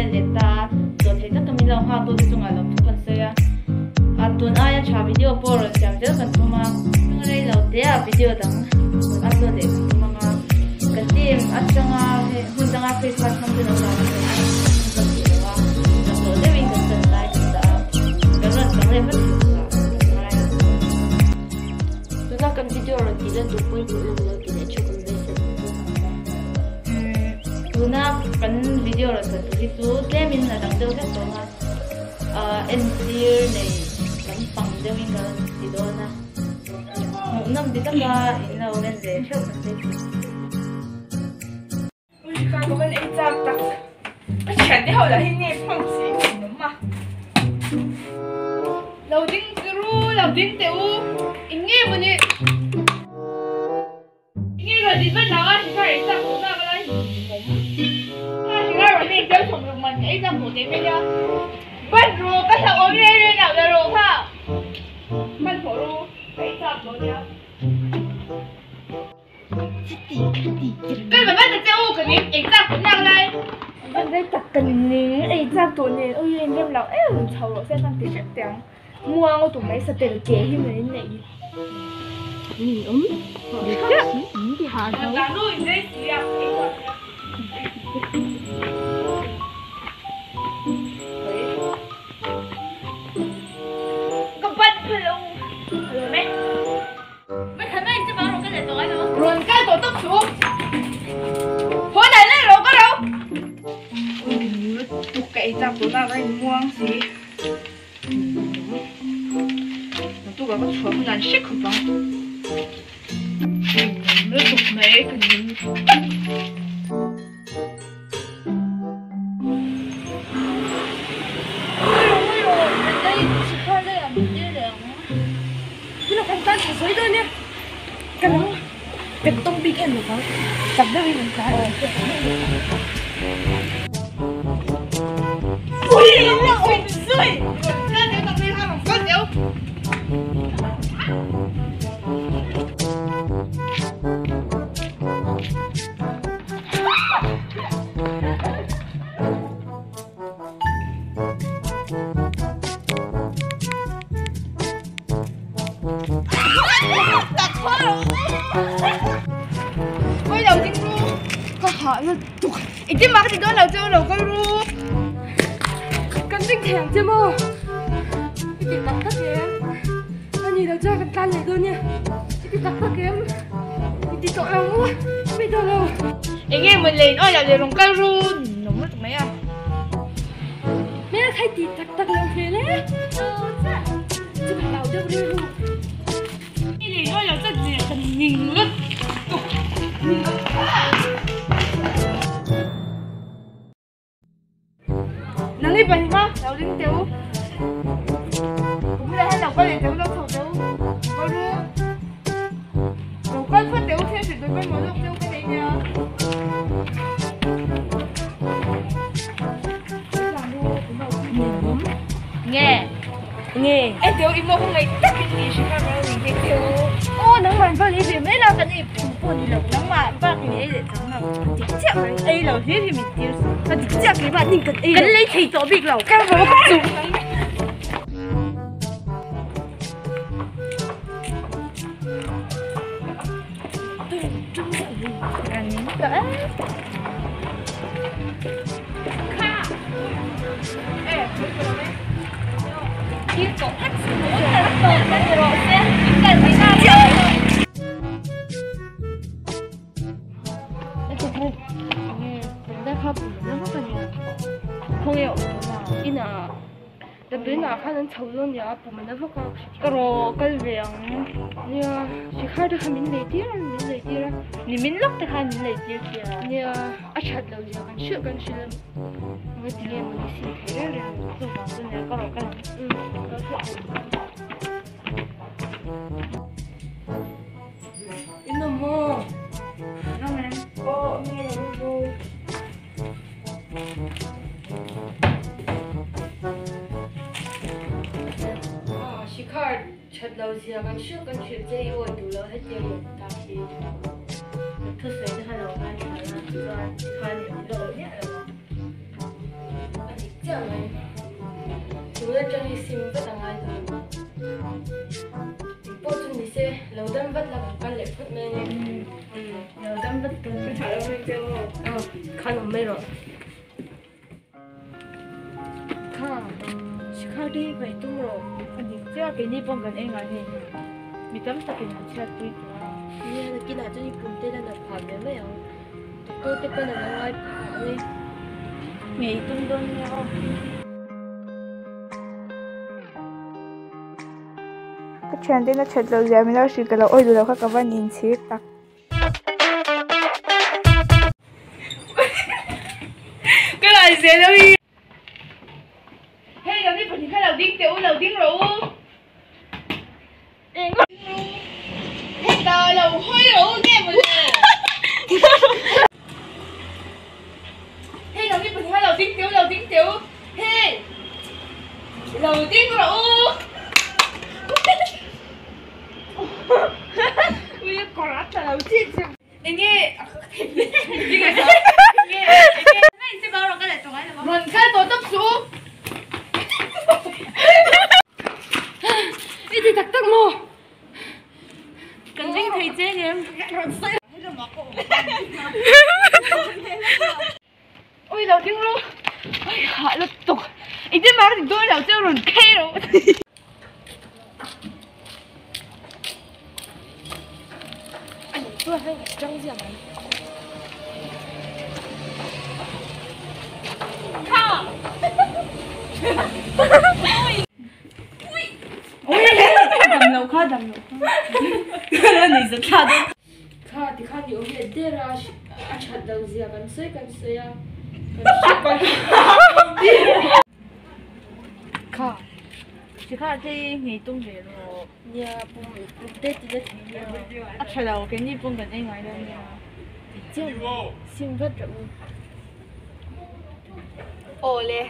lên để ta rồi thấy tất cả mình làm hoa tôi đi chung làm thu con xe tuần ai trả video por rồi xem rất cần thu mà ngay lâu thế video đăng upload để thu mà cái team ở trong hun trong Facebook không được làm rồi để mình cần lại cái lần cái này phải chúng ta cầm video rồi thì lên tụi tôi thì để chụp Luna kan video la sa tu tu te min na dang deu ka to ma NCR nei kan pang deu in ka ti do na mo nam di ta ka in la len de sho ka te ui ka ko ban ai ta ta a chen de hao la hin nei phong si no ma lao ding te u in nge mo ni nge ga di ban la ga shi ka ai ta ko na ga lai mình chơi cùng được mình nghĩ ra một điểm bây giờ bắt rùa cái thằng ốm lên nào là rùa ha bắt thổ rùa cái sao rồi nha cái mà bắt được chơi cái gì ảnh ra cũng năng đây bắt đấy chặt cần nín ảnh ra tổ nín ôi em đem lão ấy thầu rồi xem thằng tí sẽ tiếng mua ngô tụi mấy sẽ tiền kế hi mấy này nín ốm để khác thì hà đâu cả nuôi đấy gì à Rồi cái tổ tốc xuống hồi này lên rồi có đâu tụi cậy ra tụi nào đây muang gì tụi nó có chuẩn là shit không bằng nó tụi mấy cái gì đây chỉ coi đây là mình đi đường cái là con ta chỉ suối thôi nha cái đó cái tông big em được không? Tập đó đi mình cái. Ui, nó ui rơi. Ra để tập đi ha bằng con điếu. Quay đầu trên ru có hỏi là tụi anh chứ mà cái đó là chơi đầu quay ru cắn tinh thèm chưa mơ cái gì tắt tắt kìa anh nhìn đầu chơi cái tan này thôi nha cái tắt tắt kìa cái gì tội lòng quá bây giờ đâu anh em mình lên ơi là để lòng quay ru nó mất mấy à mấy là thay tí tắt tắt lòng thế đấy chứ phải bảo đâu đi luôn cái gì ơi là rất gì cần nhìn lắm nắng đi bánh má, đầu đi tiêu. Cũng là hai đầu quay tiêu đâu thầu tiêu, có luôn. Đầu quay phát tiêu theo thì tôi quay một lúc tiêu cái này nha. Nghe, nghe. Em tiêu im không ngày tất cái gì sẽ phải mình nghe tiêu. Ô, nắng mạnh vào đi mấy là cái gì buồn lắm nắng mạnh vào cái gì để cho nó直接cái A đầu thế thì mình tiêu. Nó直接cái bạn nhìn cần A. Cái lấy thì tổ bị lẩu cao vào không dùng. Càng nín cỡ. Kha. Ê, đi tổ thách sự muốn là bắt đầu cái rồi xem cần phải ra chơi.朋友嘛，伊那在对那可能抽了呀，部门的不搞，个罗个量，呀，是开的还民来点，你民落的还民来点些，呀，啊吃了呀，跟吃了，我今天我是开了两做房子呢，个罗个，都是。你那么，那么，哦，那个。she card chặt đầu gì là con chuyện dây rồi đủ lâu hết tiền rồi ta thì thức dậy cho hai đầu hai là rồi hai điểm rồi nhé đâm vất là con lệ vất mê nhờ đâm vất cái thằng đâm vất kêu khăn làm mê rồi 시카리 가 이쪽으로 아니 제가 괜히 본 건 애가 해 밑담 스타킹 제가 또 있구나 nghe là kia nào cho đi cùng tên là khỏi bé mấy ông tôi tên là nó nói ơi 왜 이 정도냐 cái chuyện đấy nó thật là dễ mình lo sự cái là ôi rồi là các bạn nhìn xí tắc cái này dễ đâu đi hey đầu tiên phải khai đầu tiên rồi hey tờ đầu hôi rồi nghe mình hey đầu tiên phải khai đầu tiên tiểu hey đầu tiên rồi ui còn lát là đầu tiên chứ nghe sẽ bao rồi cái này tụi nó mình khai tổ tốc xuống đi thì thật tắc mồ cần dính thầy chế em ôi đầu tiên luôn ôi hạ lực tục ý chứ mà thì tôi đầu chưa rồi kê rồi anh tôi hay trong gì vậy đầm lầu kha cái này rất là đấy khá thì ở hiện đây là chặt đầu gì à cần sấy à kha chỉ kha thì nghỉ tung về rồi nhà bụng tết thì rất nhiều trời đầu cái nhịp bông gần anh ngoài đây chứ xin vất rồi ồ lê